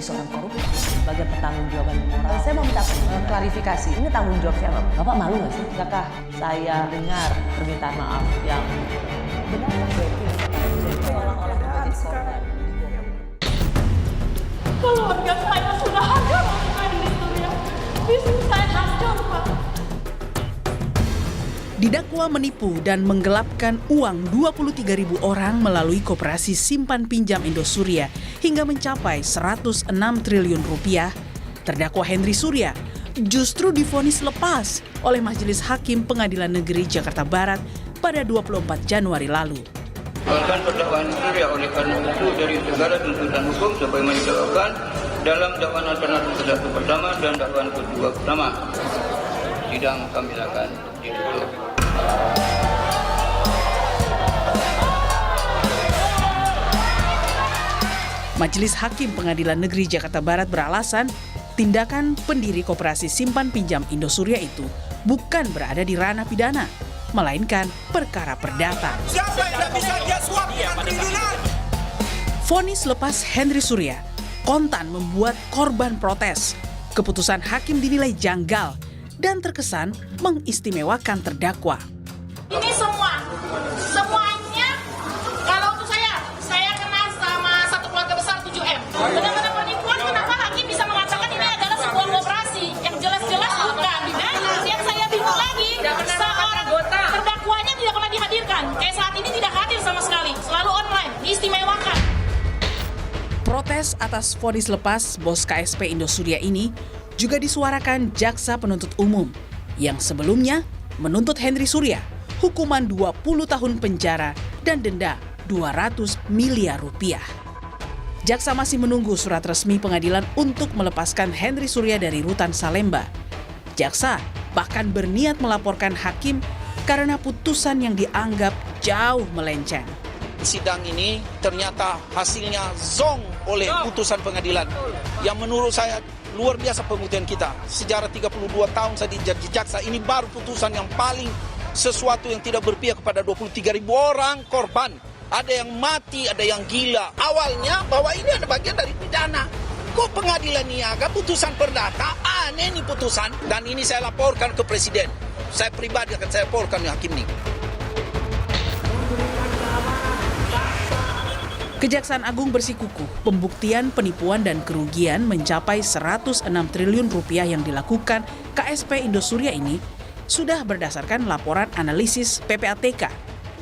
seorang koruptor sebagai pertanggungjawaban moral. Saya mau minta klarifikasi, ini tanggung jawab siapa? Bapak malu nggak sih? Apakah saya dengar permintaan maaf yang benar? Keluarga saya sudah hancur, Pak. Bisnis saya hancur, Pak. Didakwa menipu dan menggelapkan uang 23.000 orang melalui koperasi simpan pinjam Indosuria hingga mencapai 106 triliun rupiah, terdakwa Henry Surya justru divonis lepas oleh Majelis Hakim Pengadilan Negeri Jakarta Barat pada 24 Januari lalu. Bahkan perdakwaan Surya oleh karena itu dari segala tuntutan hukum sebagaimana didakwakan dalam dakwaan alternatif terdakwa pertama dan dakwaan kedua pertama. Sidang kami akan ditutup. Majelis Hakim Pengadilan Negeri Jakarta Barat beralasan tindakan pendiri koperasi simpan pinjam Indosuria itu bukan berada di ranah pidana, melainkan perkara perdata. Siapa yang tidak bisa dia suap dengan triliunan? Vonis lepas Henry Surya kontan membuat korban protes. Keputusan hakim dinilai janggal dan terkesan mengistimewakan terdakwa. Ini semuanya, kalau untuk saya kena sama satu keluarga besar 7M. Benar-benar penipuan, kenapa hakim bisa mengatakan ini adalah sebuah operasi yang jelas-jelas bukan. Dan yang saya bingung lagi, seorang terdakwanya tidak pernah dihadirkan. Kayak saat ini tidak hadir sama sekali, selalu online, diistimewakan. Protes atas vonis lepas bos KSP Indosuria ini juga disuarakan jaksa penuntut umum yang sebelumnya menuntut Henry Surya hukuman 20 tahun penjara dan denda 200 miliar rupiah. Jaksa masih menunggu surat resmi pengadilan untuk melepaskan Henry Surya dari rutan Salemba. Jaksa bahkan berniat melaporkan hakim karena putusan yang dianggap jauh melenceng. Sidang ini ternyata hasilnya zong oleh putusan pengadilan yang menurut saya luar biasa pembuktian kita. Sejarah 32 tahun saya jadi jaksa, ini baru putusan yang paling sesuatu yang tidak berpihak kepada 23.000 orang korban. Ada yang mati, ada yang gila. Awalnya bahwa ini ada bagian dari pidana. Kok pengadilan niaga putusan perdata? Aneh nih putusan. Dan ini saya laporkan ke presiden. Saya pribadi akan saya laporkan ke hakim ini. Kejaksaan Agung bersikukuh pembuktian penipuan dan kerugian mencapai 106 triliun rupiah yang dilakukan KSP Indosuria ini sudah berdasarkan laporan analisis PPATK.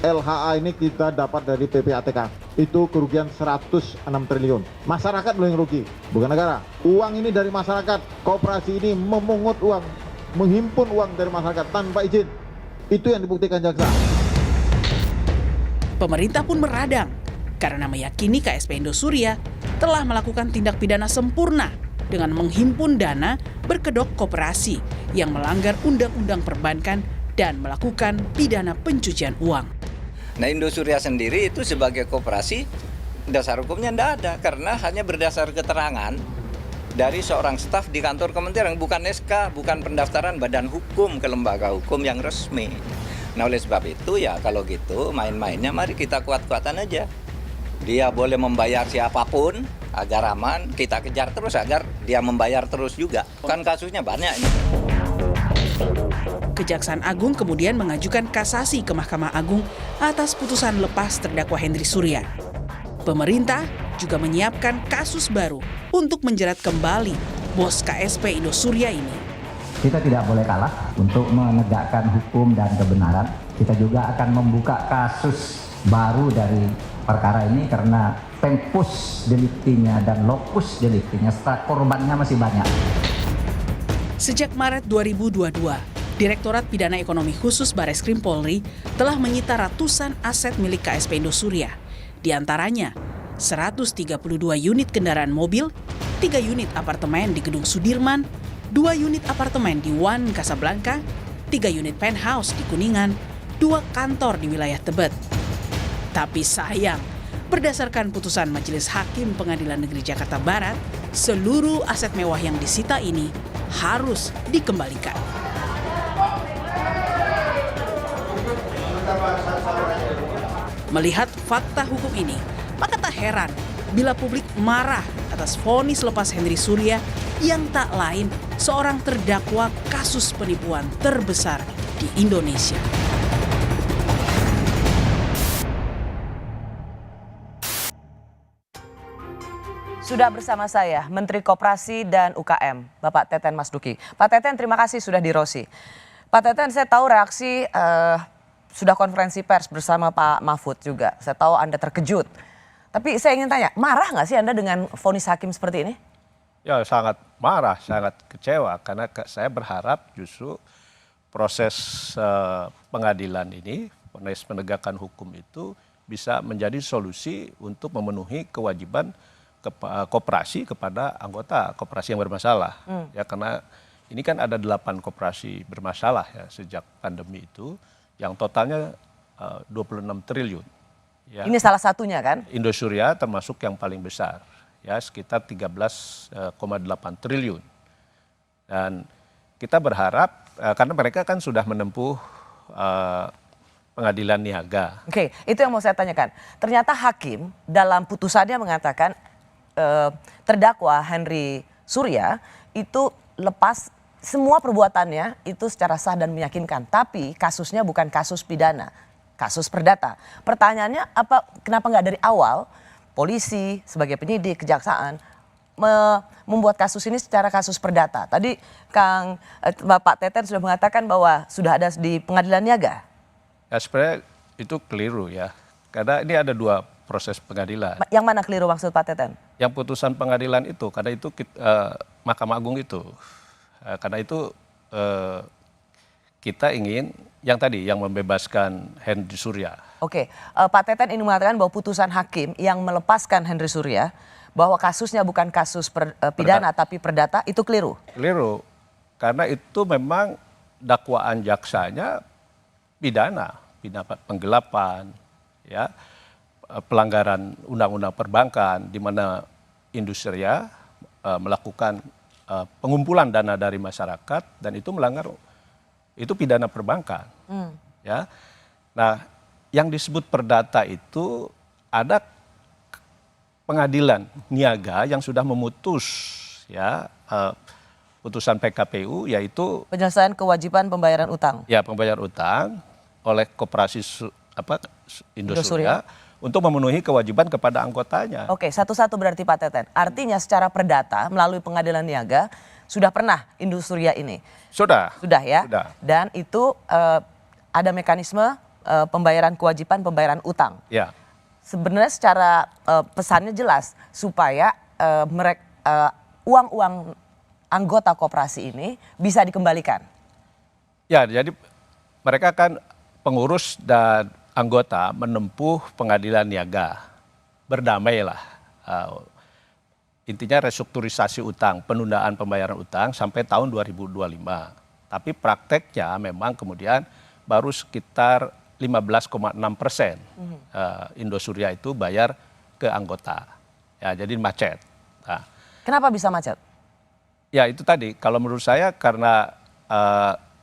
LHA ini kita dapat dari PPATK, itu kerugian 106 triliun. Masyarakat belum yang rugi, bukan negara. Uang ini dari masyarakat, koperasi ini memungut uang, menghimpun uang dari masyarakat tanpa izin. Itu yang dibuktikan jaksa. Pemerintah pun meradang karena meyakini KSP Indosuria telah melakukan tindak pidana sempurna dengan menghimpun dana berkedok koperasi yang melanggar undang-undang perbankan dan melakukan pidana pencucian uang. Nah, Indosuria sendiri itu sebagai koperasi dasar hukumnya tidak ada karena hanya berdasar keterangan dari seorang staf di kantor kementerian, bukan SK, bukan pendaftaran badan hukum ke lembaga hukum yang resmi. Nah, oleh sebab itu ya kalau gitu main-mainnya mari kita kuat-kuatan aja. Dia boleh membayar siapapun agar aman, kita kejar terus agar dia membayar terus juga. Kan kasusnya banyak ini. Kejaksaan Agung kemudian mengajukan kasasi ke Mahkamah Agung atas putusan lepas terdakwa Henry Surya. Pemerintah juga menyiapkan kasus baru untuk menjerat kembali bos KSP Indosuria ini. Kita tidak boleh kalah untuk menegakkan hukum dan kebenaran. Kita juga akan membuka kasus baru dari perkara ini karena tempus deliktinya dan locus deliktinya, korbannya masih banyak. Sejak Maret 2022, Direktorat Pidana Ekonomi Khusus Bareskrim Polri telah menyita ratusan aset milik KSP Indosuria. Di antaranya 132 unit kendaraan mobil, 3 unit apartemen di Gedung Sudirman, 2 unit apartemen di One Casablanca, 3 unit penthouse di Kuningan, 2 kantor di wilayah Tebet. Tapi sayang, berdasarkan putusan Majelis Hakim Pengadilan Negeri Jakarta Barat, seluruh aset mewah yang disita ini harus dikembalikan. Melihat fakta hukum ini, maka tak heran bila publik marah atas vonis lepas Henry Surya yang tak lain seorang terdakwa kasus penipuan terbesar di Indonesia. Sudah bersama saya Menteri Koperasi dan UKM, Bapak Teten Mas Duki. Pak Teten, terima kasih sudah di Rosi. Pak Teten, saya tahu reaksi sudah konferensi pers bersama Pak Mahfud juga. Saya tahu Anda terkejut. Tapi saya ingin tanya, marah nggak sih Anda dengan vonis hakim seperti ini? Ya sangat marah, sangat kecewa karena saya berharap justru proses pengadilan ini, vonis penegakan hukum itu bisa menjadi solusi untuk memenuhi kewajiban koperasi kepada anggota koperasi yang bermasalah. Ya karena ini kan ada 8 koperasi bermasalah ya sejak pandemi itu yang totalnya 26 triliun. Ya. Ini salah satunya kan? Indosuria termasuk yang paling besar ya sekitar 13,8 triliun. Dan kita berharap karena mereka kan sudah menempuh pengadilan niaga. Oke, itu yang mau saya tanyakan. Ternyata hakim dalam putusannya mengatakan terdakwa Henry Surya itu lepas semua perbuatannya itu secara sah dan meyakinkan. Tapi kasusnya bukan kasus pidana, kasus perdata. Pertanyaannya kenapa nggak dari awal polisi sebagai penyidik, kejaksaan membuat kasus ini secara kasus perdata? Tadi Bapak Teten sudah mengatakan bahwa sudah ada di pengadilan niaga. Ya sebenarnya itu keliru ya. Karena ini ada 2 proses pengadilan. Yang mana keliru maksud Pak Teten? Yang putusan pengadilan itu, karena itu Mahkamah Agung itu. Karena itu kita ingin yang tadi, yang membebaskan Henry Surya. Oke, Pak Teten ini mengatakan bahwa putusan hakim yang melepaskan Henry Surya, bahwa kasusnya bukan kasus pidana tapi perdata, itu keliru? Keliru, karena itu memang dakwaan jaksanya pidana penggelapan, ya. Pelanggaran undang-undang perbankan di mana Indosuria melakukan pengumpulan dana dari masyarakat dan itu melanggar itu pidana perbankan. Ya. Nah, yang disebut perdata itu ada pengadilan niaga yang sudah memutus ya putusan PKPU yaitu penyelesaian kewajiban pembayaran utang. Ya, pembayaran utang oleh koperasi Indosuria untuk memenuhi kewajiban kepada anggotanya. Oke, satu-satu berarti Pak Teten. Artinya secara perdata melalui pengadilan niaga sudah pernah Indosuria ini? Sudah. Sudah ya? Sudah. Dan itu ada mekanisme pembayaran kewajiban pembayaran utang. Ya. Sebenarnya secara pesannya jelas supaya uang-uang anggota koperasi ini bisa dikembalikan. Ya, jadi mereka kan pengurus dan anggota menempuh pengadilan niaga, berdamailah. Intinya restrukturisasi utang, penundaan pembayaran utang sampai tahun 2025. Tapi prakteknya memang kemudian baru sekitar 15,6% Indosuria itu bayar ke anggota. Ya, jadi macet. Nah, kenapa bisa macet? Ya itu tadi, kalau menurut saya karena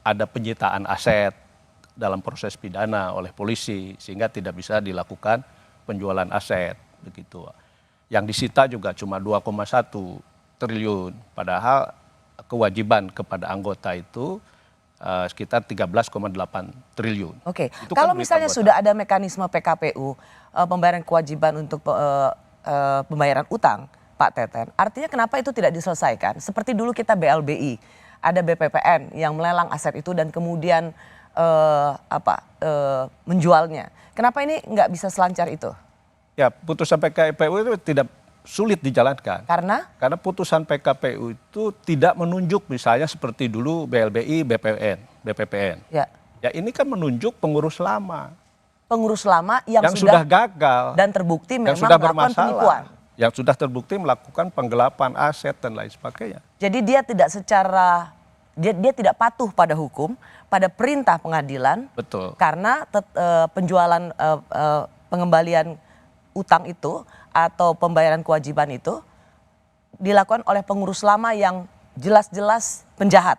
ada penyitaan aset dalam proses pidana oleh polisi sehingga tidak bisa dilakukan penjualan aset begitu. Yang disita juga cuma 2,1 triliun padahal kewajiban kepada anggota itu sekitar 13,8 triliun. Oke. Itu Kalau kan misalnya anggota. sudah ada mekanisme PKPU pembayaran kewajiban untuk pembayaran utang, Pak Teten, artinya kenapa itu tidak diselesaikan? Seperti dulu kita BLBI, ada BPPN yang melelang aset itu dan kemudian menjualnya. Kenapa ini nggak bisa selancar itu? Ya, putusan PKPU itu tidak sulit dijalankan. Karena putusan PKPU itu tidak menunjuk misalnya seperti dulu BLBI, BPPN. Ya. Ya ini kan menunjuk pengurus lama. Pengurus lama yang sudah gagal dan terbukti memang sudah melakukan penipuan. Yang sudah terbukti melakukan penggelapan aset dan lain sebagainya. Jadi dia tidak dia tidak patuh pada hukum, pada perintah pengadilan. Betul. Karena penjualan pengembalian utang itu atau pembayaran kewajiban itu dilakukan oleh pengurus lama yang jelas-jelas penjahat.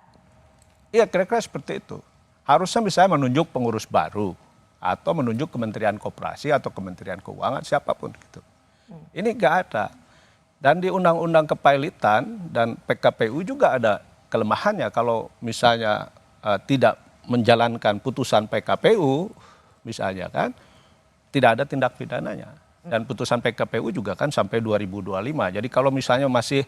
Iya, kira-kira seperti itu. Harusnya misalnya menunjuk pengurus baru atau menunjuk Kementerian Koperasi atau Kementerian Keuangan siapapun gitu. Ini nggak ada. Dan di Undang-Undang Kepailitan dan PKPU juga ada kelemahannya kalau misalnya tidak menjalankan putusan PKPU misalnya kan, tidak ada tindak pidananya. Dan putusan PKPU juga kan sampai 2025. Jadi kalau misalnya masih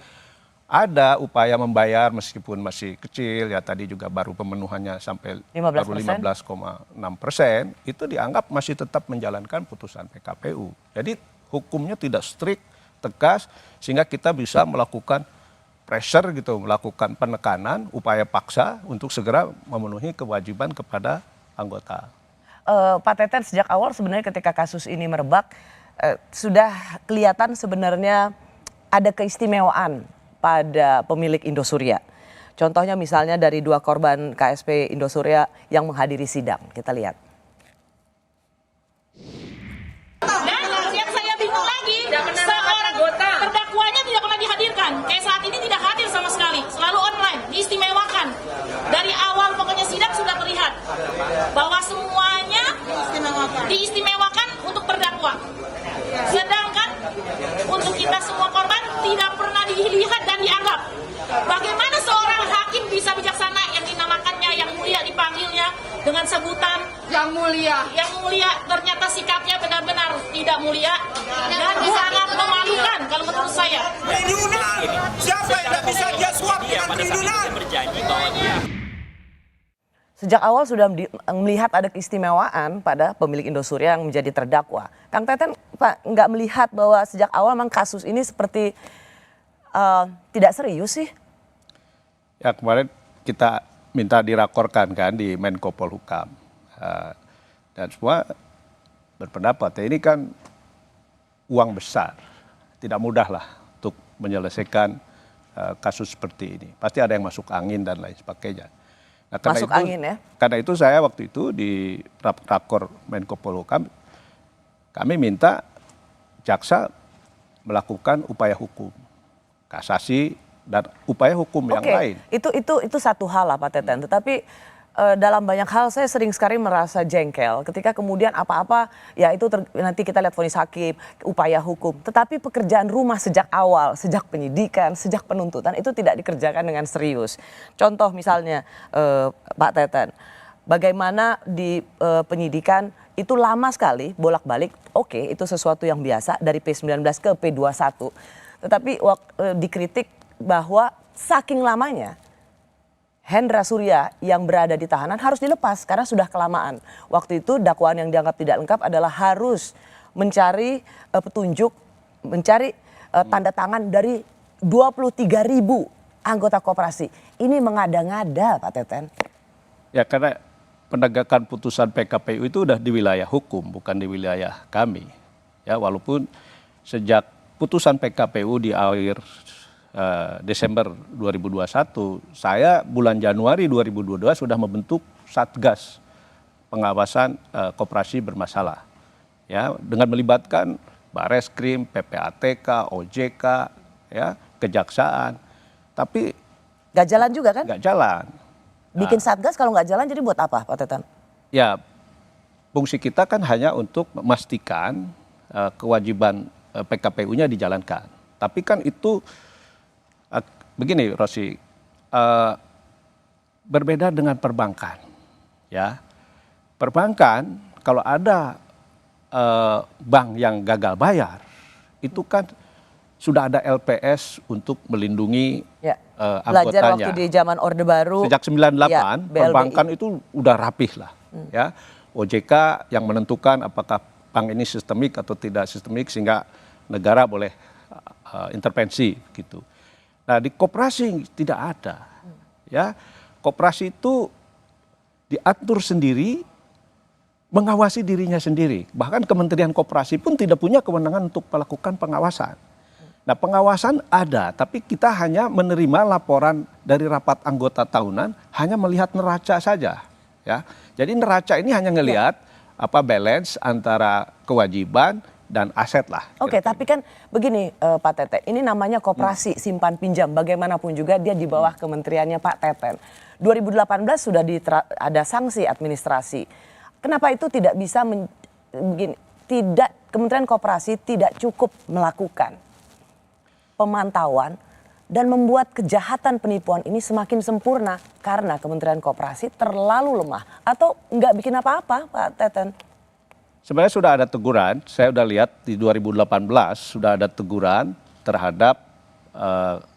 ada upaya membayar meskipun masih kecil, ya tadi juga baru pemenuhannya sampai 15,6%, itu dianggap masih tetap menjalankan putusan PKPU. Jadi hukumnya tidak strict, tegas, sehingga kita bisa melakukan pressure gitu, melakukan penekanan, upaya paksa untuk segera memenuhi kewajiban kepada anggota. Pak Teten, sejak awal sebenarnya ketika kasus ini merebak, sudah kelihatan sebenarnya ada keistimewaan pada pemilik Indosuria. Contohnya misalnya dari 2 korban KSP Indosuria yang menghadiri sidang. Kita lihat. Dan yang saya bingung lagi, seorang terdakwanya tidak pernah dihadirkan. Kayak saat ini tidak hadir sama sekali, selalu online, diistimewakan. Dari awal pokoknya sidang sudah terlihat bahwa semuanya diistimewakan untuk terdakwa. Sedangkan untuk kita semua korban tidak pernah dilihat dan dianggap. Bagaimana seorang hakim bisa bijaksana yang dinamakannya yang mulia dipanggilnya dengan sebutan yang mulia ternyata sikapnya benar-benar tidak mulia dan sangat memalukan kalau menurut saya. Triliunan, siapa yang tidak bisa dia suap dengan triliunan? Sejak awal sudah melihat ada keistimewaan pada pemilik Indosuria yang menjadi terdakwa. Kang Teten, Pak, nggak melihat bahwa sejak awal memang kasus ini seperti tidak serius sih? Ya kemarin kita minta dirakorkan kan di Menko Polhukam. Dan semua berpendapat, ya ini kan uang besar. Tidak mudah lah untuk menyelesaikan kasus seperti ini. Pasti ada yang masuk angin dan lain sebagainya. Nah, Masuk angin ya? Karena itu saya waktu itu di rakor Menko Polhukam, kami minta jaksa melakukan upaya hukum, kasasi dan upaya hukum yang lain. Itu satu hal lah Pak Teten. Tetapi dalam banyak hal saya sering sekali merasa jengkel ketika kemudian apa-apa ya itu nanti kita lihat vonis hakim, upaya hukum. Tetapi pekerjaan rumah sejak awal, sejak penyidikan, sejak penuntutan itu tidak dikerjakan dengan serius. Contoh misalnya Pak Teten, bagaimana di penyidikan itu lama sekali bolak-balik, oke, itu sesuatu yang biasa dari P19 ke P21. Tetapi dikritik bahwa saking lamanya Hendra Surya yang berada di tahanan harus dilepas karena sudah kelamaan. Waktu itu dakwaan yang dianggap tidak lengkap adalah harus mencari petunjuk, mencari tanda tangan dari 23.000 anggota koperasi. Ini mengada-ngada Pak Teten. Ya karena penegakan putusan PKPU itu udah di wilayah hukum, bukan di wilayah kami. Ya walaupun sejak putusan PKPU di akhir Desember 2021, saya bulan Januari 2022 sudah membentuk Satgas Pengawasan Koperasi Bermasalah. Ya, dengan melibatkan Bareskrim, PPATK, OJK, ya, Kejaksaan. Tapi nggak jalan juga kan? Nggak jalan. Bikin Satgas kalau nggak jalan jadi buat apa Pak Teten? Ya, fungsi kita kan hanya untuk memastikan kewajiban PKPU-nya dijalankan. Tapi kan itu begini Rosi, berbeda dengan perbankan, ya. Perbankan kalau ada bank yang gagal bayar, itu kan sudah ada LPS untuk melindungi anggotanya. Belajar waktu di zaman Orde Baru. Sejak 98, ya, perbankan itu udah rapih lah, ya. OJK yang menentukan apakah bank ini sistemik atau tidak sistemik sehingga negara boleh intervensi gitu. Nah di koperasi tidak ada, ya koperasi itu diatur sendiri, mengawasi dirinya sendiri. Bahkan Kementerian Koperasi pun tidak punya kewenangan untuk melakukan pengawasan. Nah pengawasan ada, tapi kita hanya menerima laporan dari rapat anggota tahunan, hanya melihat neraca saja, ya. Jadi neraca ini hanya ngelihat apa balance antara kewajiban dan aset lah. Oke, tapi kan begini Pak Teten, ini namanya koperasi simpan pinjam. Bagaimanapun juga dia di bawah kementeriannya Pak Teten. 2018 sudah ada sanksi administrasi. Kenapa itu tidak bisa Kementerian Koperasi tidak cukup melakukan? pemantauan dan membuat kejahatan penipuan ini semakin sempurna karena Kementerian Koperasi terlalu lemah atau nggak bikin apa-apa, Pak Teten? Sebenarnya sudah ada teguran, saya sudah lihat di 2018 sudah ada teguran terhadap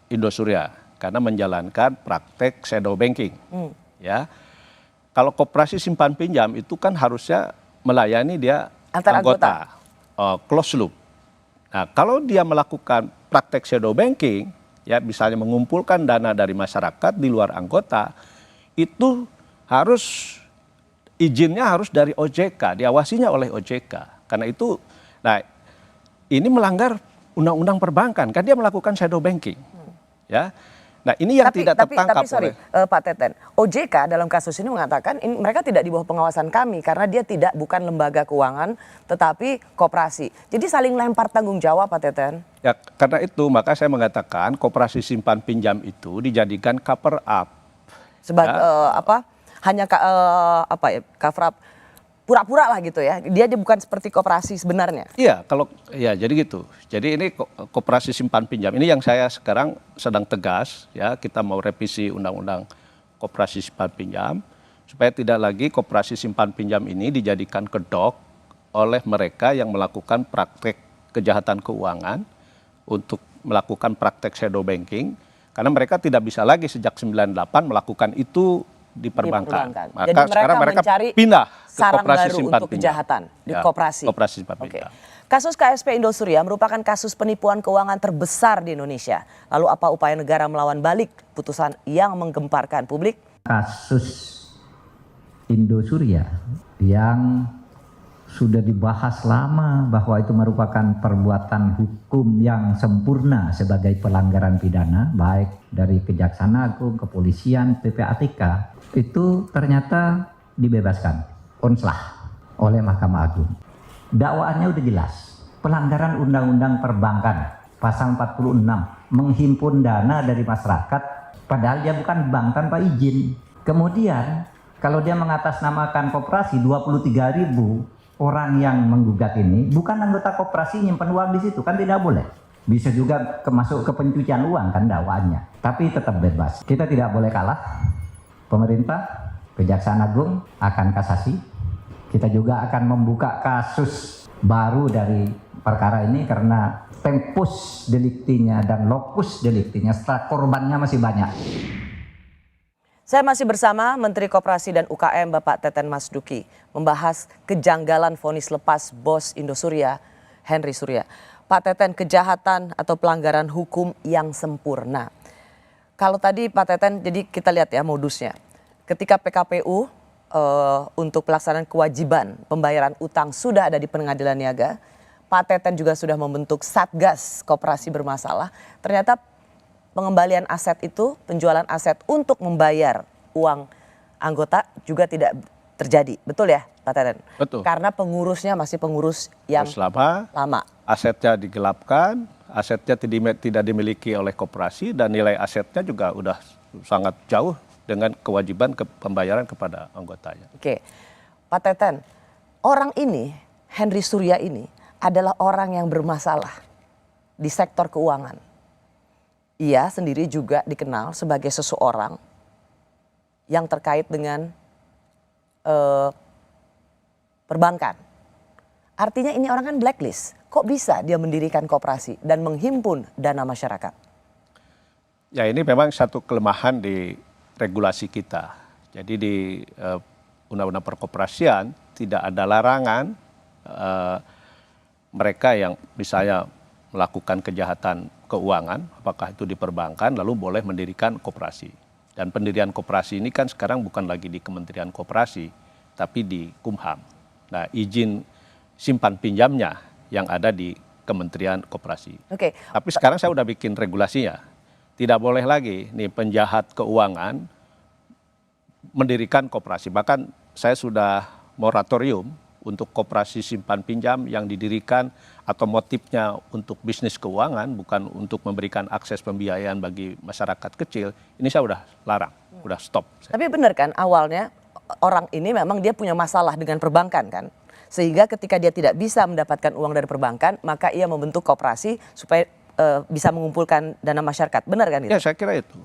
Indosuria karena menjalankan praktek shadow banking. Ya, kalau koperasi simpan pinjam itu kan harusnya melayani dia Antar anggota, close loop. Nah, kalau dia melakukan praktek shadow banking, ya misalnya mengumpulkan dana dari masyarakat di luar anggota, itu harus izinnya harus dari OJK, diawasinya oleh OJK. Karena itu, nah ini melanggar undang-undang perbankan, kan dia melakukan shadow banking, ya. Nah ini yang tidak tertangkap sorry, oleh Pak Teten, OJK dalam kasus ini mengatakan mereka tidak di bawah pengawasan kami karena dia bukan lembaga keuangan tetapi koperasi. Jadi saling lempar tanggung jawab, Pak Teten. Ya karena itu maka saya mengatakan koperasi simpan pinjam itu dijadikan cover up. Sebagai hanya cover up pura-pura lah gitu ya. Dia bukan seperti koperasi sebenarnya. Iya, jadi gitu. Jadi ini koperasi simpan pinjam. Ini yang saya sekarang sedang tegas ya, kita mau revisi undang-undang koperasi simpan pinjam supaya tidak lagi koperasi simpan pinjam ini dijadikan kedok oleh mereka yang melakukan praktek kejahatan keuangan untuk melakukan praktek shadow banking karena mereka tidak bisa lagi sejak 98 melakukan itu di perbankan. Maka jadi sekarang mereka pindah ke koperasi simpan untuk pinjam. kejahatan di koperasi. Koperasi simpan pinjam. Kasus KSP Indosuria merupakan kasus penipuan keuangan terbesar di Indonesia. Lalu apa upaya negara melawan balik putusan yang menggemparkan publik? Kasus Indosuria yang sudah dibahas lama bahwa itu merupakan perbuatan hukum yang sempurna sebagai pelanggaran pidana baik dari Kejaksaan Agung, Kepolisian, PPATK itu ternyata dibebaskan onslah oleh Mahkamah Agung. Dakwaannya udah jelas, pelanggaran Undang-Undang Perbankan pasal 46 menghimpun dana dari masyarakat padahal dia bukan bank tanpa izin. Kemudian kalau dia mengatasnamakan koperasi 23.000 orang yang menggugat ini bukan anggota koperasi nyimpen uang di situ kan tidak boleh. Bisa juga masuk ke pencucian uang kan dakwaannya. Tapi tetap bebas. Kita tidak boleh kalah. Pemerintah, Kejaksaan Agung akan kasasi. Kita juga akan membuka kasus baru dari perkara ini karena tempus deliktinya dan lokus deliktinya setelah korbannya masih banyak. Saya masih bersama Menteri Koperasi dan UKM Bapak Teten Mas Duki membahas kejanggalan vonis lepas bos Indosuria Henry Surya. Pak Teten, kejahatan atau pelanggaran hukum yang sempurna. Kalau tadi Pak Teten, jadi kita lihat ya modusnya. Ketika PKPU untuk pelaksanaan kewajiban pembayaran utang sudah ada di Pengadilan Niaga, Pak Teten juga sudah membentuk Satgas Koperasi bermasalah. Ternyata pengembalian aset itu, penjualan aset untuk membayar uang anggota juga tidak terjadi. Betul ya Pak Teten? Betul. Karena pengurusnya masih pengurus yang lama. Asetnya digelapkan, asetnya tidak dimiliki oleh koperasi dan nilai asetnya juga udah sangat jauh dengan kewajiban pembayaran kepada anggotanya. Oke, Pak Teten, orang ini, Henry Surya ini adalah orang yang bermasalah di sektor keuangan. Ia sendiri juga dikenal sebagai seseorang yang terkait dengan perbankan. Artinya ini orang kan blacklist. Kok bisa dia mendirikan koperasi dan menghimpun dana masyarakat? Ya ini memang satu kelemahan di regulasi kita. Jadi di Undang-Undang Perkoperasian tidak ada larangan mereka yang misalnya melakukan kejahatan keuangan, apakah itu di perbankan, lalu boleh mendirikan koperasi. Dan pendirian koperasi ini kan sekarang bukan lagi di Kementerian Koperasi, tapi di Kumham. Nah, izin simpan pinjamnya yang ada di Kementerian Koperasi. Oke. Tapi sekarang saya udah bikin regulasinya. Tidak boleh lagi nih penjahat keuangan mendirikan koperasi. Bahkan saya sudah moratorium untuk koperasi simpan pinjam yang didirikan atau motifnya untuk bisnis keuangan, bukan untuk memberikan akses pembiayaan bagi masyarakat kecil, ini saya udah larang, udah stop. Tapi benar kan awalnya orang ini memang dia punya masalah dengan perbankan kan? Sehingga ketika dia tidak bisa mendapatkan uang dari perbankan, maka ia membentuk koperasi supaya bisa mengumpulkan dana masyarakat, benar kan itu? Ya saya kira itu.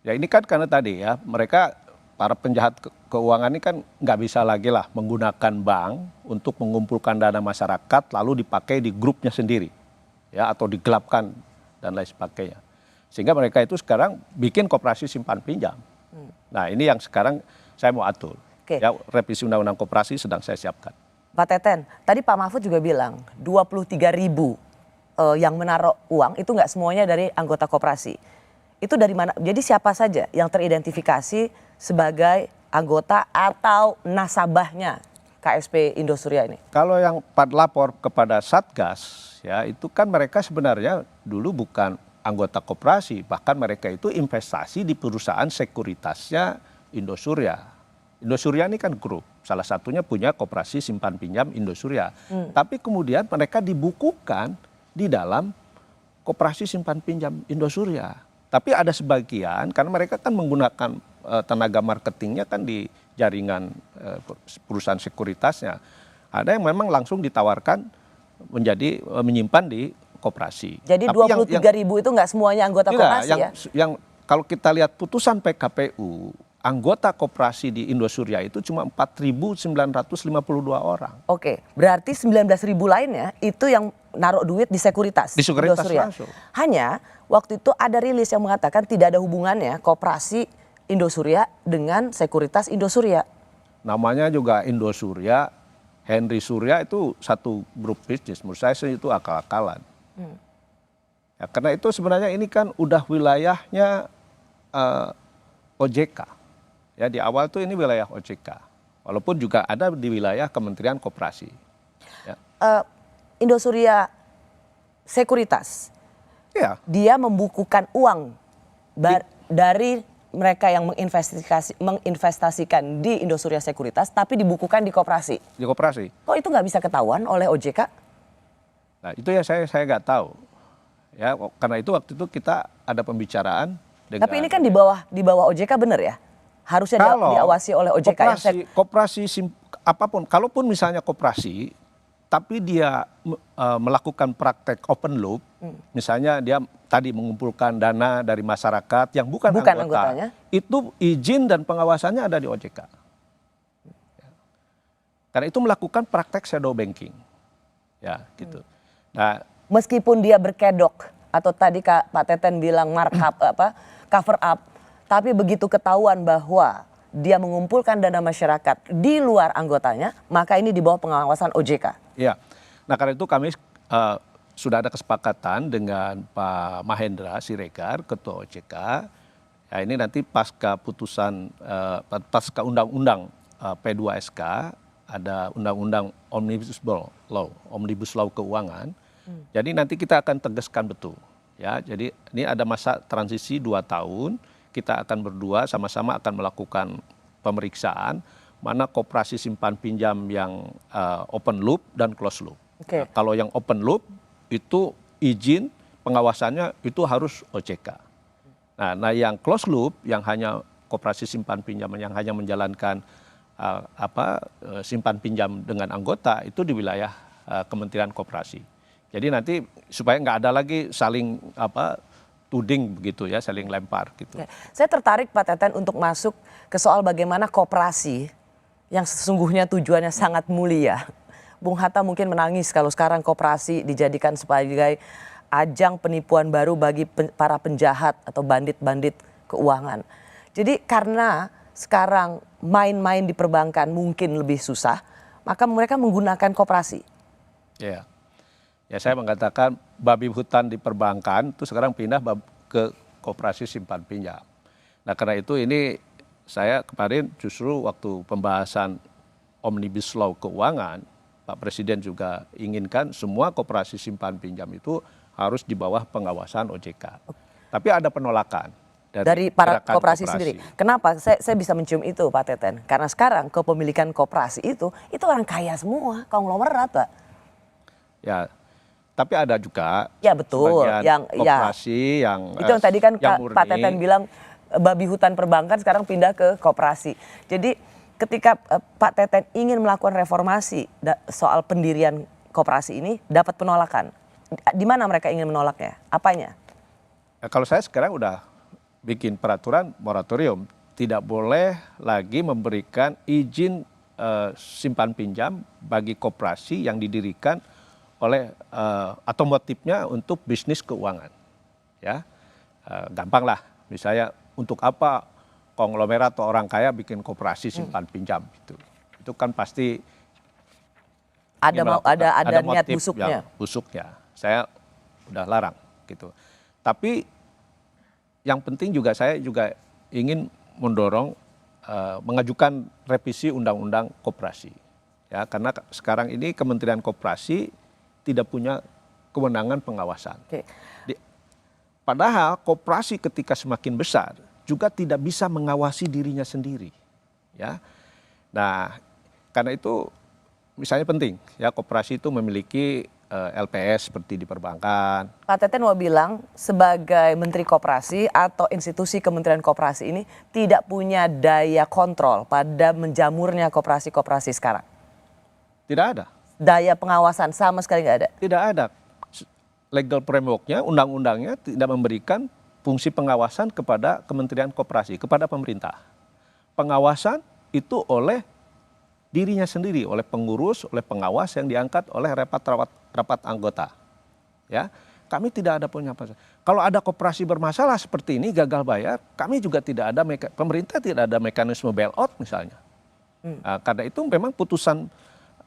Ya ini kan karena tadi ya mereka para penjahat keuangan ini kan nggak bisa lagi lah menggunakan bank untuk mengumpulkan dana masyarakat lalu dipakai di grupnya sendiri ya atau digelapkan dan lain sebagainya. Sehingga mereka itu sekarang bikin koperasi simpan pinjam. Nah ini yang sekarang saya mau atur. Ya revisi undang-undang koperasi sedang saya siapkan. Pak Teten, tadi Pak Mahfud juga bilang 23.000 yang menaruh uang itu nggak semuanya dari anggota koperasi. Itu dari mana? Jadi siapa saja yang teridentifikasi sebagai anggota atau nasabahnya KSP Indosuria ini? Kalau yang lapor kepada Satgas ya itu kan mereka sebenarnya dulu bukan anggota koperasi, bahkan mereka itu investasi di perusahaan sekuritasnya Indosuria. Indosuria ini kan grup, salah satunya punya koperasi simpan pinjam Indosuria. Tapi kemudian mereka dibukukan di dalam koperasi simpan pinjam Indosuria. Tapi ada sebagian, karena mereka kan menggunakan tenaga marketingnya kan di jaringan perusahaan sekuritasnya. Ada yang memang langsung ditawarkan menjadi menyimpan di koperasi. Jadi 23.000 itu nggak semuanya anggota koperasi ya? Yang kalau kita lihat putusan PKPU, anggota koperasi di Indosuria itu cuma 4.952 orang. Oke, berarti 19.000 lainnya itu yang naruh duit di sekuritas. Di sekuritas Indosuria. langsung. Hanya waktu itu ada rilis yang mengatakan tidak ada hubungannya koperasi Indosuria dengan sekuritas Indosuria. Namanya juga Indosuria, Henry Surya itu satu grup bisnis. Menurut saya sih itu akal-akalan. Ya, karena itu sebenarnya ini kan udah wilayahnya OJK. Ya di awal tuh ini wilayah OJK, walaupun juga ada di wilayah Kementerian Koperasi. Ya. Indosuria Sekuritas, ya. Dia membukukan uang dari mereka yang menginvestasikan di Indosuria Sekuritas, tapi dibukukan di koperasi. Di koperasi. Kok itu nggak bisa ketahuan oleh OJK? Nah itu ya saya nggak tahu. Ya karena itu waktu itu kita ada pembicaraan. Tapi ini kan di bawah OJK bener ya? Harusnya diawasi oleh OJK. Koperasi apapun, kalaupun misalnya koperasi, tapi dia melakukan praktek open loop, misalnya dia tadi mengumpulkan dana dari masyarakat yang bukan anggotanya, itu izin dan pengawasannya ada di OJK. Karena itu melakukan praktek shadow banking, ya gitu. Nah, meskipun dia berkedok atau tadi Pak Teten bilang markup cover up. Tapi begitu ketahuan bahwa dia mengumpulkan dana masyarakat di luar anggotanya, maka ini di bawah pengawasan OJK. Iya, nah karena itu kami sudah ada kesepakatan dengan Pak Mahendra Siregar, Ketua OJK. Ya ini nanti pasca putusan, pasca undang-undang P2SK, ada undang-undang Omnibus Law Keuangan. Jadi nanti kita akan tegaskan betul. Ya, jadi ini ada masa transisi 2 tahun. Kita akan berdua sama-sama akan melakukan pemeriksaan mana koperasi simpan pinjam yang open loop dan close loop. Nah, kalau yang open loop itu izin pengawasannya itu harus OJK. Nah yang close loop yang hanya koperasi simpan pinjam yang hanya menjalankan simpan pinjam dengan anggota itu di wilayah Kementerian Koperasi. Jadi nanti supaya nggak ada lagi saling tuding begitu ya, saling lempar gitu. Saya tertarik Pak Teten untuk masuk ke soal bagaimana koperasi yang sesungguhnya tujuannya sangat mulia. Bung Hatta mungkin menangis kalau sekarang koperasi dijadikan sebagai ajang penipuan baru bagi para penjahat atau bandit-bandit keuangan. Jadi karena sekarang main-main di perbankan mungkin lebih susah, maka mereka menggunakan koperasi. Ya. Ya saya mengatakan babi hutan di perbankan itu sekarang pindah ke koperasi simpan pinjam. Nah karena itu ini saya kemarin justru waktu pembahasan Omnibus Law Keuangan, Pak Presiden juga inginkan semua koperasi simpan pinjam itu harus di bawah pengawasan OJK. Tapi ada penolakan dari para koperasi sendiri. Kenapa? Saya bisa mencium itu Pak Teten. Karena sekarang kepemilikan koperasi itu orang kaya semua, konglomerat Pak. Ya. Tapi ada juga ya betul yang koperasi yang itu yang tadi kan Pak Teten bilang babi hutan perbankan sekarang pindah ke koperasi. Jadi ketika Pak Teten ingin melakukan reformasi soal pendirian koperasi ini dapat penolakan. Di mana mereka ingin menolaknya? Apanya? Kalau saya sekarang udah bikin peraturan moratorium, tidak boleh lagi memberikan izin simpan pinjam bagi koperasi yang didirikan oleh atau motifnya untuk bisnis keuangan. Ya, gampang lah. Misalnya untuk apa konglomerat atau orang kaya bikin koperasi simpan pinjam itu kan pasti Ada niat motif busuknya. yang busuknya. Saya udah larang gitu. Tapi yang penting juga saya juga ingin mendorong mengajukan revisi undang-undang koperasi. Ya, karena sekarang ini Kementerian Koperasi tidak punya kewenangan pengawasan. Oke. Padahal koperasi ketika semakin besar juga tidak bisa mengawasi dirinya sendiri. Ya. Nah, karena itu misalnya penting ya koperasi itu memiliki LPS seperti di perbankan. Pak Teten mau bilang sebagai Menteri Koperasi atau institusi Kementerian Koperasi ini tidak punya daya kontrol pada menjamurnya koperasi-koperasi sekarang. Tidak ada. Daya pengawasan sama sekali nggak ada. Tidak ada. Legal framework-nya, undang-undangnya tidak memberikan fungsi pengawasan kepada Kementerian Koperasi, kepada pemerintah. Pengawasan itu oleh dirinya sendiri, oleh pengurus, oleh pengawas yang diangkat oleh rapat anggota. Ya, kami tidak ada punya apa. Kalau ada koperasi bermasalah seperti ini gagal bayar, kami juga tidak ada pemerintah tidak ada mekanisme bailout misalnya. Nah, karena itu memang putusan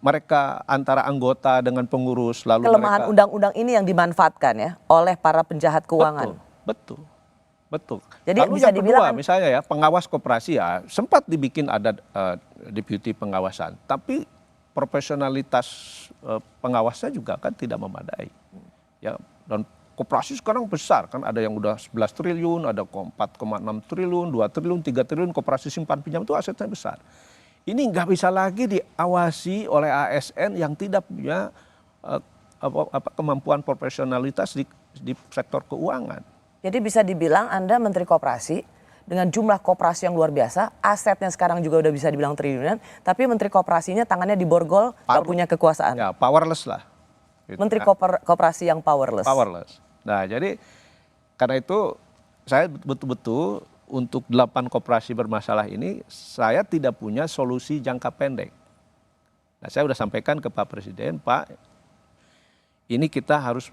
mereka antara anggota dengan pengurus lalu Kelemahan undang-undang ini yang dimanfaatkan ya oleh para penjahat keuangan. Betul. Jadi lalu bisa yang dibilang kedua, misalnya ya pengawas koperasi ya sempat dibikin ada deputi pengawasan, tapi profesionalitas pengawasnya juga kan tidak memadai. Ya, dan koperasi sekarang besar kan, ada yang udah 11 triliun, ada 4,6 triliun, 2 triliun, 3 triliun koperasi simpan pinjam itu asetnya besar. Ini nggak bisa lagi diawasi oleh ASN yang tidak punya kemampuan profesionalitas di sektor keuangan. Jadi bisa dibilang Anda Menteri Koperasi dengan jumlah koperasi yang luar biasa, asetnya sekarang juga udah bisa dibilang triliunan, tapi Menteri Koperasinya tangannya diborgol, nggak punya kekuasaan. Ya, powerless lah. Gitu. Menteri Koperasi yang powerless. Nah, jadi karena itu saya betul-betul untuk 8 koperasi bermasalah ini saya tidak punya solusi jangka pendek. Nah, saya sudah sampaikan ke Pak Presiden, Pak, ini kita harus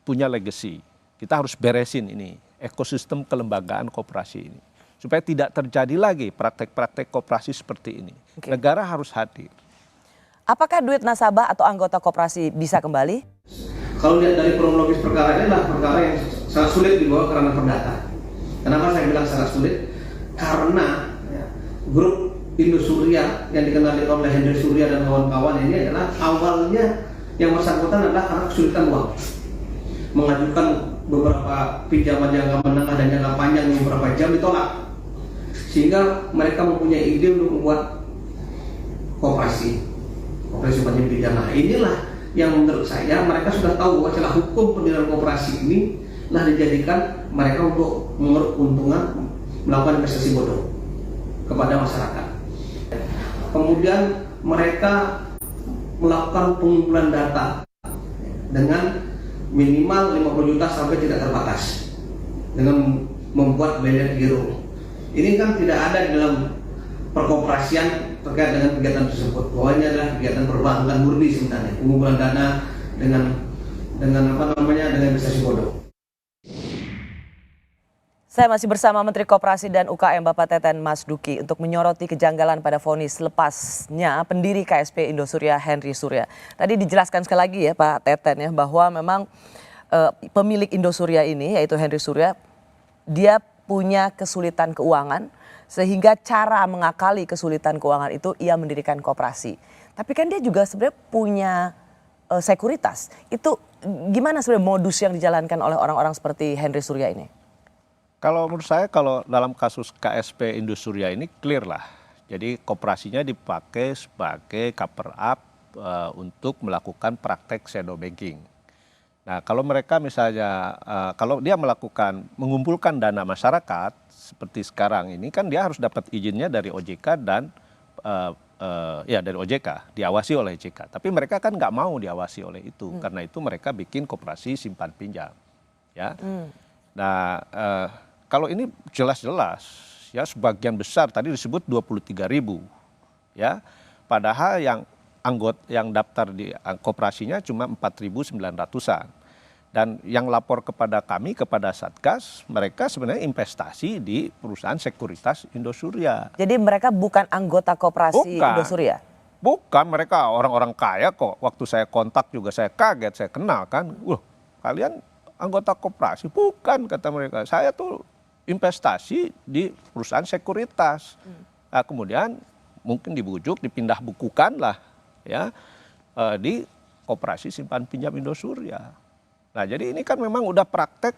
punya legacy. Kita harus beresin ini ekosistem kelembagaan koperasi ini supaya tidak terjadi lagi praktek-praktek koperasi seperti ini. Oke. Negara harus hadir. Apakah duit nasabah atau anggota koperasi bisa kembali? Kalau lihat dari kronologis perkara ini adalah perkara yang sangat sulit dibawa ke ranah perdata. Kenapa saya bilang sangat sulit? Karena ya, grup Indosuria yang dikenali oleh Henry Surya dan kawan-kawan ini adalah awalnya yang bersangkutan adalah karena kesulitan uang, mengajukan beberapa pinjaman jangka menengah dan jangka panjang yang beberapa jam ditolak, sehingga mereka mempunyai ide untuk membuat koperasi pinjam pinjam. Nah, inilah yang menurut saya mereka sudah tahu bahwa celah hukum pendirian koperasi ini lah dijadikan mereka untuk mengeruk keuntungan, melakukan investasi bodong kepada masyarakat. Kemudian mereka melakukan pengumpulan data dengan minimal 50 juta sampai tidak terbatas dengan membuat balance giro. Ini kan tidak ada di dalam perkoperasian terkait dengan kegiatan tersebut. Bahwa ini adalah kegiatan perbankan murni sebenarnya, pengumpulan dana dengan investasi bodong. Saya masih bersama Menteri Koperasi dan UKM Bapak Teten Mas Duki untuk menyoroti kejanggalan pada vonis lepasnya pendiri KSP Indosuria Henry Surya. Tadi dijelaskan sekali lagi ya Pak Teten ya bahwa memang pemilik Indosuria ini yaitu Henry Surya dia punya kesulitan keuangan sehingga cara mengakali kesulitan keuangan itu ia mendirikan koperasi. Tapi kan dia juga sebenarnya punya sekuritas. Itu gimana sebenarnya modus yang dijalankan oleh orang-orang seperti Henry Surya ini? Kalau menurut saya kalau dalam kasus KSP Indosuria ini clear lah. Jadi koperasinya dipakai sebagai cover up untuk melakukan praktek shadow banking. Nah kalau mereka misalnya kalau dia mengumpulkan dana masyarakat seperti sekarang ini kan dia harus dapat izinnya dari OJK dan ya dari OJK, diawasi oleh OJK. Tapi mereka kan nggak mau diawasi oleh itu, karena itu mereka bikin koperasi simpan pinjam, ya. Nah, kalau ini jelas-jelas, ya sebagian besar tadi disebut 23.000, ya. Padahal yang anggota yang daftar di koperasinya cuma 4.900-an. Dan yang lapor kepada kami, kepada Satgas, mereka sebenarnya investasi di perusahaan sekuritas Indosuria. Jadi mereka bukan anggota koperasi Indosuria? Bukan, mereka orang-orang kaya kok. Waktu saya kontak juga saya kaget, saya kenal kan. Wah, kalian anggota koperasi? Bukan, kata mereka. Saya tuh investasi di perusahaan sekuritas. Nah, kemudian mungkin dibujuk, dipindah bukukan lah ya di koperasi simpan pinjam Indosuria. Nah, jadi ini kan memang udah praktek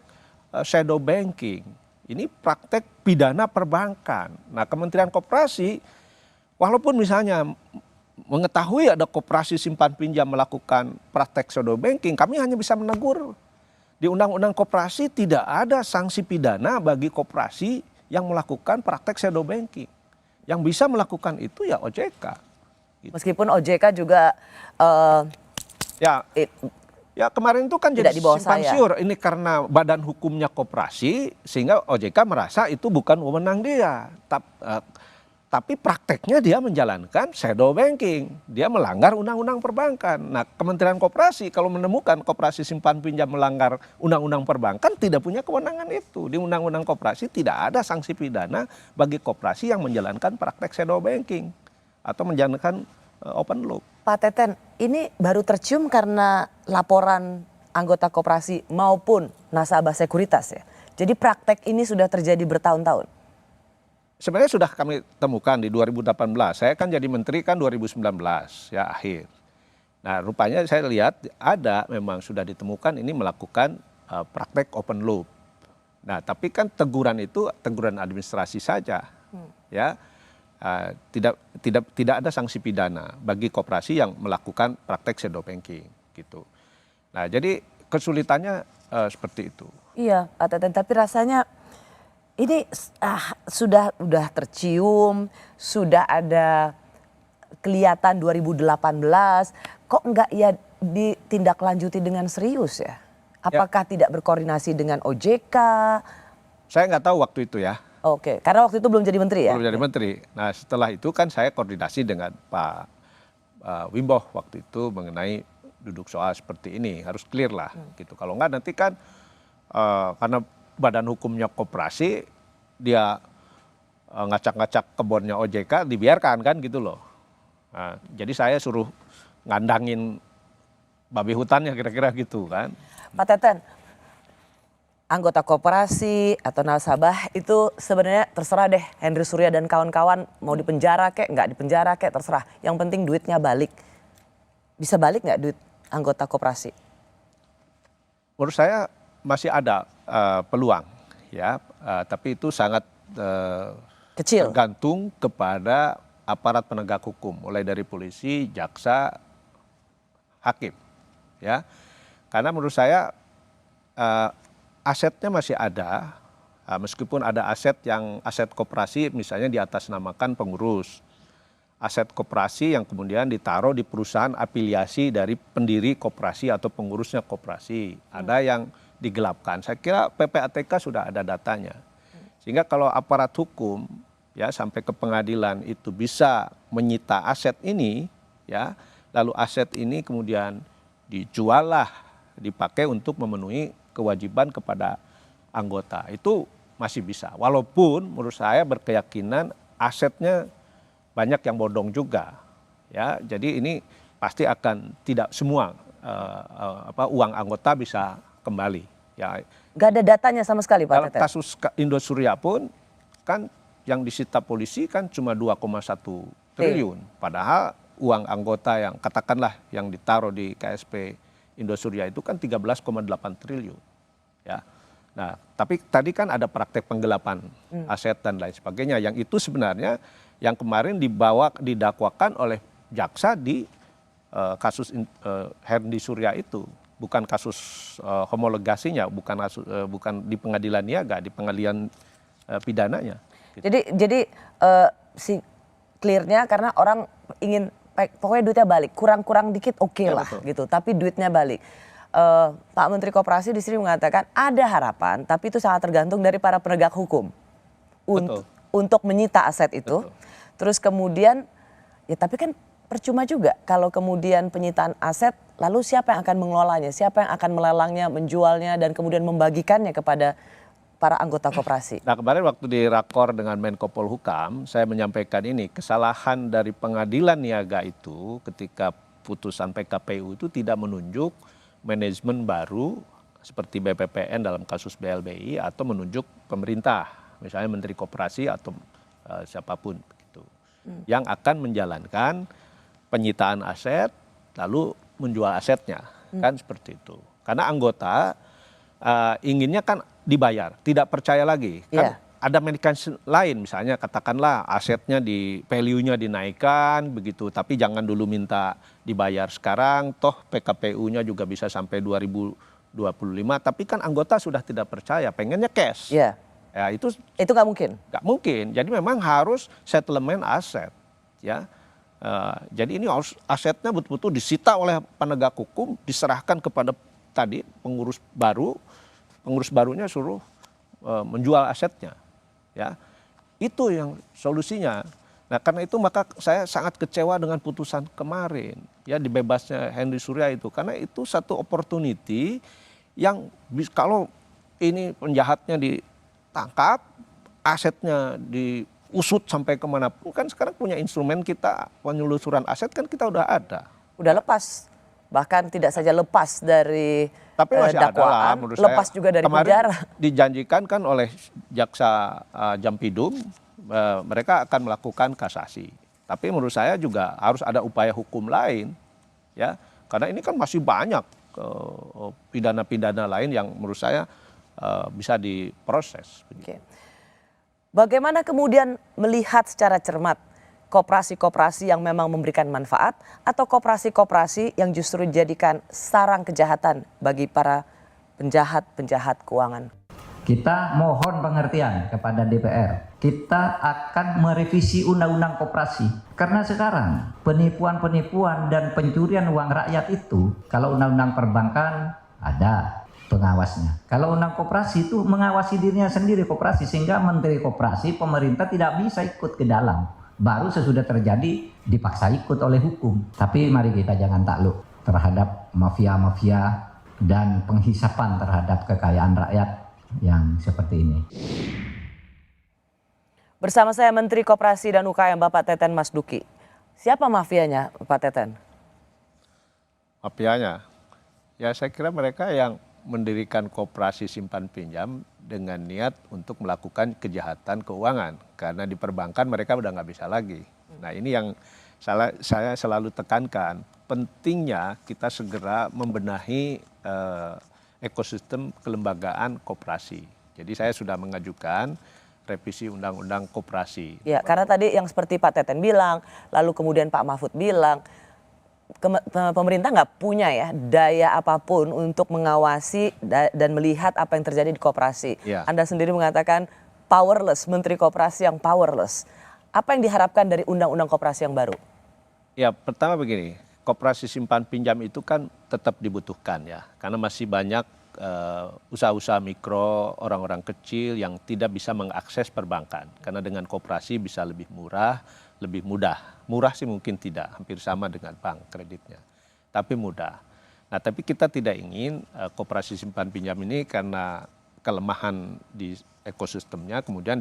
shadow banking. Ini praktek pidana perbankan. Nah, Kementerian Koperasi, walaupun misalnya mengetahui ada koperasi simpan pinjam melakukan praktek shadow banking, kami hanya bisa menegur. Di Undang-Undang Koperasi tidak ada sanksi pidana bagi koperasi yang melakukan praktek shadow banking. Yang bisa melakukan itu ya OJK. Gitu. Meskipun OJK juga ya kemarin itu kan jadi simpang siur, ini karena badan hukumnya koperasi sehingga OJK merasa itu bukan wewenang dia. Tapi prakteknya dia menjalankan shadow banking, dia melanggar undang-undang perbankan. Nah, Kementerian Koperasi kalau menemukan koperasi simpan pinjam melanggar undang-undang perbankan tidak punya kewenangan itu. Di undang-undang koperasi tidak ada sanksi pidana bagi koperasi yang menjalankan praktek shadow banking atau menjalankan open loop. Pak Teten, ini baru tercium karena laporan anggota koperasi maupun nasabah sekuritas ya. Jadi praktek ini sudah terjadi bertahun-tahun. Sebenarnya sudah kami temukan di 2018. Saya kan jadi menteri kan 2019 ya akhir. Nah, rupanya saya lihat ada memang sudah ditemukan ini melakukan praktek open loop. Nah, tapi kan teguran itu teguran administrasi saja. Ya. Tidak ada sanksi pidana bagi koperasi yang melakukan praktek shadow banking gitu. Nah, jadi kesulitannya seperti itu. Iya, Pak Teten, tapi rasanya ini sudah tercium, sudah ada kelihatan 2018, kok enggak ya ditindaklanjuti dengan serius ya? Apakah tidak berkoordinasi dengan OJK? Saya nggak tahu waktu itu ya. Oke, karena waktu itu belum jadi menteri ya? Belum jadi menteri. Nah, setelah itu kan saya koordinasi dengan Pak Wimbo waktu itu mengenai duduk soal seperti ini. Harus clear lah gitu. Kalau enggak nanti kan karena badan hukumnya koperasi, dia ngacak-ngacak kebunnya OJK, dibiarkan kan gitu loh. Nah, jadi saya suruh ngandangin babi hutannya kira-kira gitu kan. Pak Teten, anggota koperasi atau nasabah itu sebenarnya terserah deh, Henry Surya dan kawan-kawan mau dipenjara kek, nggak dipenjara kek, terserah. Yang penting duitnya balik. Bisa balik nggak duit anggota koperasi? Menurut saya masih ada peluang ya, tapi itu sangat kecil, tergantung kepada aparat penegak hukum, mulai dari polisi, jaksa, hakim, ya. Karena menurut saya asetnya masih ada, meskipun ada aset koperasi misalnya diatasnamakan pengurus, aset koperasi yang kemudian ditaruh di perusahaan afiliasi dari pendiri koperasi atau pengurusnya koperasi, ada yang digelapkan. Saya kira PPATK sudah ada datanya, sehingga kalau aparat hukum ya sampai ke pengadilan itu bisa menyita aset ini, ya, lalu aset ini kemudian dijual lah, dipakai untuk memenuhi kewajiban kepada anggota, itu masih bisa. Walaupun menurut saya berkeyakinan asetnya banyak yang bodong juga, ya. Jadi ini pasti akan tidak semua uang anggota bisa kembali. Ya. Gak ada datanya sama sekali, Pak Dalam Teten. kasus Indosuria pun kan yang disita polisi kan cuma 2,1 triliun, padahal uang anggota yang katakanlah yang ditaruh di KSP Indosuria itu kan 13,8 triliun. Ya. Nah, tapi tadi kan ada praktek penggelapan aset dan lain sebagainya, yang itu sebenarnya yang kemarin didakwakan oleh jaksa di kasus Henry Surya itu, bukan kasus homolegasinya, bukan di pengadilan niaga, di pengadilan pidananya. Jadi si clearnya karena orang ingin pokoknya duitnya balik, kurang-kurang dikit oke Ya, lah betul. gitu, tapi duitnya balik. Pak Menteri Koperasi di sini mengatakan ada harapan, tapi itu sangat tergantung dari para penegak hukum Betul. untuk menyita aset itu. Betul. Terus kemudian ya tapi kan percuma juga kalau kemudian penyitaan aset, lalu siapa yang akan mengelolanya, siapa yang akan melelangnya, menjualnya dan kemudian membagikannya kepada para anggota koperasi. Nah kemarin waktu di rakor dengan Menko Polhukam, saya menyampaikan ini, kesalahan dari pengadilan niaga itu ketika putusan PKPU itu tidak menunjuk manajemen baru seperti BPPN dalam kasus BLBI atau menunjuk pemerintah, misalnya Menteri Koperasi atau siapapun begitu, yang akan menjalankan penyitaan aset lalu menjual asetnya, kan seperti itu. Karena anggota inginnya kan dibayar, tidak percaya lagi. Kan ada mekanisme lain, misalnya katakanlah asetnya di value-nya dinaikkan begitu, tapi jangan dulu minta dibayar sekarang, toh PKPU-nya juga bisa sampai 2025, tapi kan anggota sudah tidak percaya, pengennya cash. Iya. Ya itu Itu nggak mungkin. nggak mungkin. Jadi memang harus settlement aset, ya. Jadi ini harus asetnya betul-betul disita oleh penegak hukum, diserahkan kepada tadi pengurus baru. Pengurus barunya suruh menjual asetnya, ya. Itu yang solusinya. Nah karena itu maka saya sangat kecewa dengan putusan kemarin, ya dibebasnya Henry Surya itu, karena itu satu opportunity yang kalau ini penjahatnya ditangkap, asetnya diusut sampai kemanapun, kan sekarang punya instrumen kita penelusuran aset kan kita udah ada. Udah lepas, bahkan tidak saja lepas dari Tapi masih ada lah dakwaan, menurut lepas saya. juga dari Kemarin penjara. dijanjikan kan oleh jaksa Jampidum, mereka akan melakukan kasasi. Tapi menurut saya juga harus ada upaya hukum lain, ya, karena ini kan masih banyak pidana-pidana lain yang menurut saya bisa diproses. Oke. Bagaimana kemudian melihat secara cermat koperasi-koperasi yang memang memberikan manfaat atau koperasi-koperasi yang justru dijadikan sarang kejahatan bagi para penjahat-penjahat keuangan? Kita mohon pengertian kepada DPR. Kita akan merevisi undang-undang koperasi. Karena sekarang penipuan-penipuan dan pencurian uang rakyat itu, kalau undang-undang perbankan ada pengawasnya. Kalau undang koperasi itu mengawasi dirinya sendiri koperasi, sehingga menteri koperasi, pemerintah tidak bisa ikut ke dalam. Baru sesudah terjadi dipaksa ikut oleh hukum. Tapi mari kita jangan takluk terhadap mafia-mafia dan penghisapan terhadap kekayaan rakyat yang seperti ini. Bersama saya Menteri Koperasi dan UKM Bapak Teten Mas Duki. Siapa mafianya Pak Teten? Mafianya, ya saya kira mereka yang mendirikan koperasi simpan pinjam dengan niat untuk melakukan kejahatan keuangan. Karena di perbankan mereka udah nggak bisa lagi. Nah ini yang saya selalu tekankan, pentingnya kita segera membenahi ekosistem kelembagaan koperasi. Jadi saya sudah mengajukan revisi undang-undang koperasi. Ya, karena tadi yang seperti Pak Teten bilang, lalu kemudian Pak Mahfud bilang, pemerintah nggak punya ya daya apapun untuk mengawasi dan melihat apa yang terjadi di koperasi. Ya. Anda sendiri mengatakan powerless, Menteri Koperasi yang powerless. Apa yang diharapkan dari undang-undang koperasi yang baru? Ya pertama begini, koperasi simpan pinjam itu kan tetap dibutuhkan ya, karena masih banyak usaha-usaha mikro, orang-orang kecil yang tidak bisa mengakses perbankan. Karena dengan koperasi bisa lebih murah, lebih mudah. Murah sih mungkin tidak, hampir sama dengan bank kreditnya. Tapi mudah. Nah tapi kita tidak ingin koperasi simpan pinjam ini karena kelemahan di ekosistemnya kemudian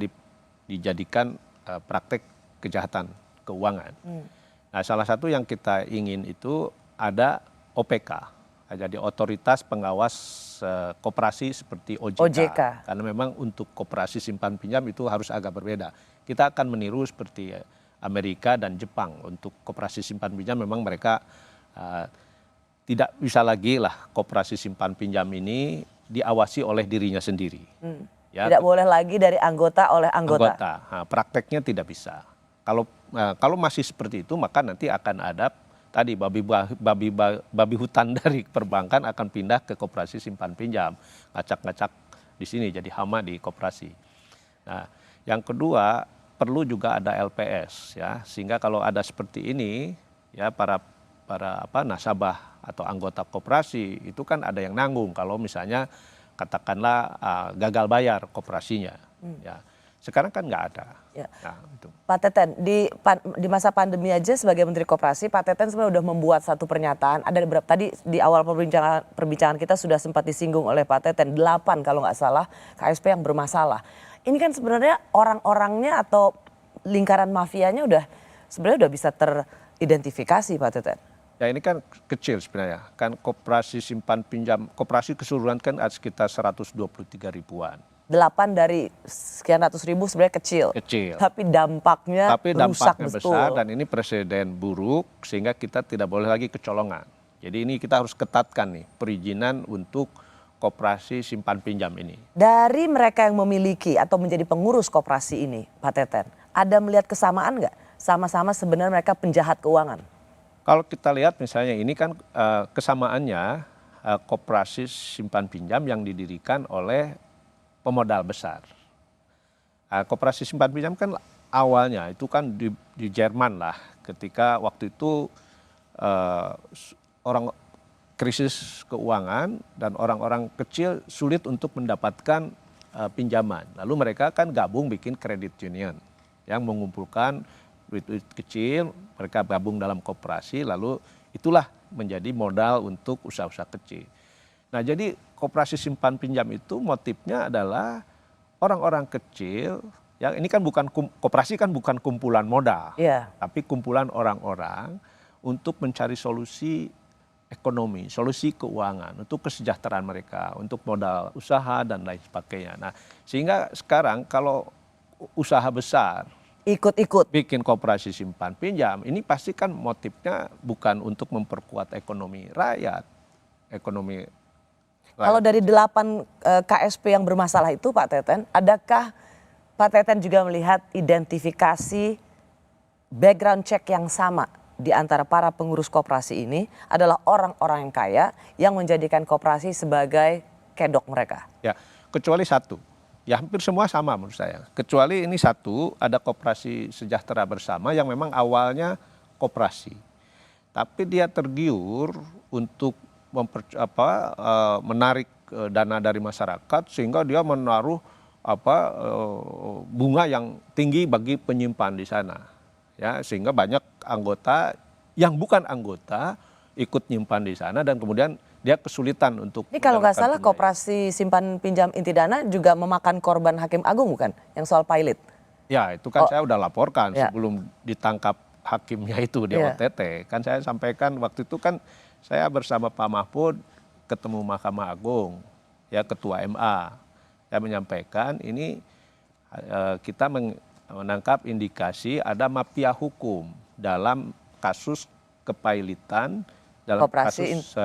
dijadikan praktek kejahatan keuangan. Nah salah satu yang kita ingin itu ada OPK. Jadi otoritas pengawas koperasi seperti OJK. Karena memang untuk koperasi simpan pinjam itu harus agak berbeda. Kita akan meniru seperti Amerika dan Jepang. Untuk koperasi simpan pinjam memang mereka tidak bisa lagi lah koperasi simpan pinjam ini diawasi oleh dirinya sendiri. Ya, tidak boleh lagi dari anggota oleh anggota. Nah, prakteknya tidak bisa. Kalau masih seperti itu maka nanti akan ada tadi babi hutan dari perbankan akan pindah ke koperasi simpan pinjam, ngacak-ngacak di sini jadi hama di koperasi. Nah, yang kedua perlu juga ada LPS ya, sehingga kalau ada seperti ini ya para nasabah atau anggota koperasi itu kan ada yang nanggung kalau misalnya katakanlah gagal bayar koperasinya. Ya. Sekarang kan nggak ada. Ya. Nah, itu. Pak Teten, di masa pandemi aja sebagai Menteri Koperasi, Pak Teten sebenarnya udah membuat satu pernyataan. Ada beberapa, tadi di awal perbincangan kita sudah sempat disinggung oleh Pak Teten, 8 kalau nggak salah KSP yang bermasalah. Ini kan sebenarnya orang-orangnya atau lingkaran mafianya sebenarnya udah bisa teridentifikasi, Pak Teten. Ya ini kan kecil sebenarnya. Kan koperasi simpan pinjam, koperasi keseluruhan kan ada sekitar 123 ribuan. 8 dari sekian ratus ribu sebenarnya kecil. Tapi dampaknya besar dan ini presiden buruk sehingga kita tidak boleh lagi kecolongan. Jadi ini kita harus ketatkan nih perizinan untuk koperasi simpan pinjam ini. Dari mereka yang memiliki atau menjadi pengurus koperasi ini, Pak Teten, ada melihat kesamaan nggak? Sama-sama sebenarnya mereka penjahat keuangan. Kalau kita lihat misalnya ini kan kesamaannya koperasi simpan pinjam yang didirikan oleh pemodal besar. Koperasi simpan pinjam kan awalnya itu kan di Jerman lah, ketika waktu itu orang krisis keuangan dan orang-orang kecil sulit untuk mendapatkan pinjaman. Lalu mereka kan gabung bikin credit union yang mengumpulkan duit-duit kecil, mereka gabung dalam koperasi, lalu itulah menjadi modal untuk usaha-usaha kecil. Nah jadi koperasi simpan pinjam itu motifnya adalah orang-orang kecil, yang ini kan bukan koperasi kan bukan kumpulan modal, tapi kumpulan orang-orang untuk mencari solusi ekonomi, solusi keuangan untuk kesejahteraan mereka, untuk modal usaha dan lain sebagainya. Nah sehingga sekarang kalau usaha besar ikut-ikut bikin koperasi simpan pinjam, ini pasti kan motifnya bukan untuk memperkuat ekonomi rakyat, ekonomi. Kalau dari 8 KSP yang bermasalah itu Pak Teten, adakah Pak Teten juga melihat identifikasi background check yang sama di antara para pengurus koperasi ini adalah orang-orang yang kaya yang menjadikan koperasi sebagai kedok mereka? Ya, kecuali satu. Ya hampir semua sama menurut saya. Kecuali ini satu, ada koperasi sejahtera bersama yang memang awalnya koperasi. Tapi dia tergiur untuk menarik dana dari masyarakat sehingga dia menaruh bunga yang tinggi bagi penyimpan di sana. Ya, sehingga banyak anggota yang bukan anggota ikut nyimpan di sana dan kemudian dia kesulitan untuk. Ini kalau nggak salah koperasi simpan pinjam inti dana juga memakan korban Hakim Agung bukan? Yang soal pilot. Ya itu kan saya udah laporkan sebelum ditangkap hakimnya itu di OTT. Kan saya sampaikan waktu itu kan saya bersama Pak Mahfud ketemu Mahkamah Agung, ya Ketua MA. Saya menyampaikan ini kita menangkap indikasi ada mafia hukum dalam kasus kepailitan dalam kasus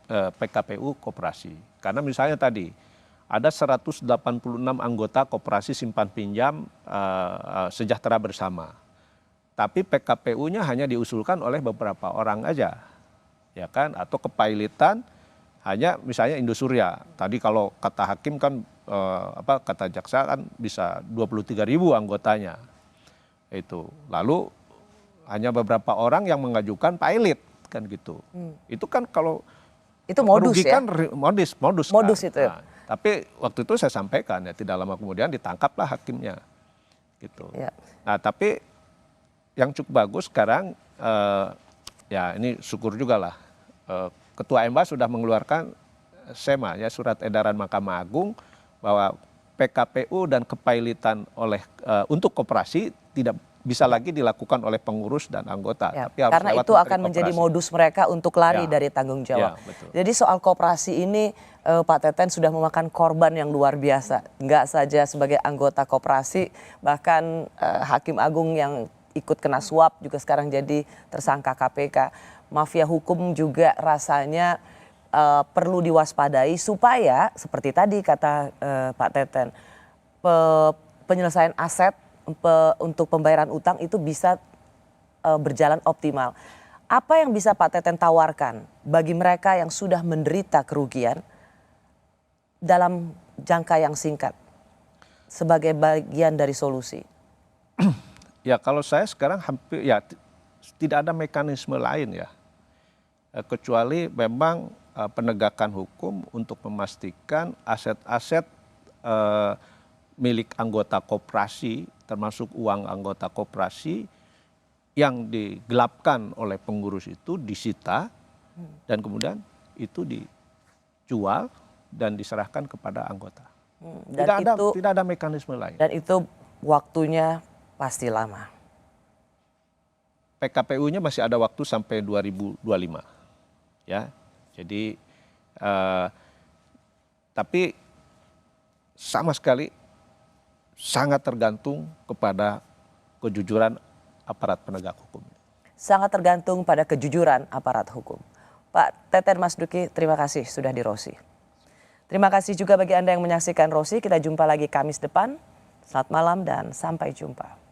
PKPU koperasi. Karena misalnya tadi ada 186 anggota koperasi simpan pinjam sejahtera bersama. Tapi PKPU-nya hanya diusulkan oleh beberapa orang aja. Ya kan? Atau kepailitan hanya misalnya Indosuria. Tadi kalau kata hakim kan kata jaksa kan bisa 23.000 anggotanya. Itu. Lalu hanya beberapa orang yang mengajukan pilot kan gitu. Itu kan kalau itu modus merugikan, ya? Modus kan? Itu. Nah, tapi waktu itu saya sampaikan ya tidak lama kemudian ditangkaplah hakimnya. Gitu. Ya. Nah tapi yang cukup bagus sekarang ya ini syukur juga lah. Ketua MA sudah mengeluarkan SEMA ya surat edaran Mahkamah Agung bahwa PKPU dan kepailitan untuk koperasi tidak bisa lagi dilakukan oleh pengurus dan anggota. Ya, tapi harus karena itu akan menjadi modus mereka untuk lari dari tanggung jawab. Jadi soal koperasi ini Pak Teten sudah memakan korban yang luar biasa. Enggak saja sebagai anggota koperasi, bahkan Hakim Agung yang ikut kena suap juga sekarang jadi tersangka KPK. Mafia hukum juga rasanya perlu diwaspadai supaya seperti tadi kata Pak Teten, penyelesaian aset untuk pembayaran utang itu bisa berjalan optimal. Apa yang bisa Pak Teten tawarkan bagi mereka yang sudah menderita kerugian dalam jangka yang singkat sebagai bagian dari solusi? Ya kalau saya sekarang hampir ya tidak ada mekanisme lain ya, kecuali memang penegakan hukum untuk memastikan aset-aset milik anggota koperasi, termasuk uang anggota koperasi yang digelapkan oleh pengurus itu disita dan kemudian itu dijual dan diserahkan kepada anggota. Tidak ada mekanisme lain. Dan itu waktunya pasti lama. PKPU-nya masih ada waktu sampai 2025, ya. Jadi, tapi sama sekali sangat tergantung kepada kejujuran aparat penegak hukum. Sangat tergantung pada kejujuran aparat hukum. Pak Teten Mas Duki, terima kasih sudah di Rosi. Terima kasih juga bagi Anda yang menyaksikan Rosi. Kita jumpa lagi Kamis depan. Selamat malam dan sampai jumpa.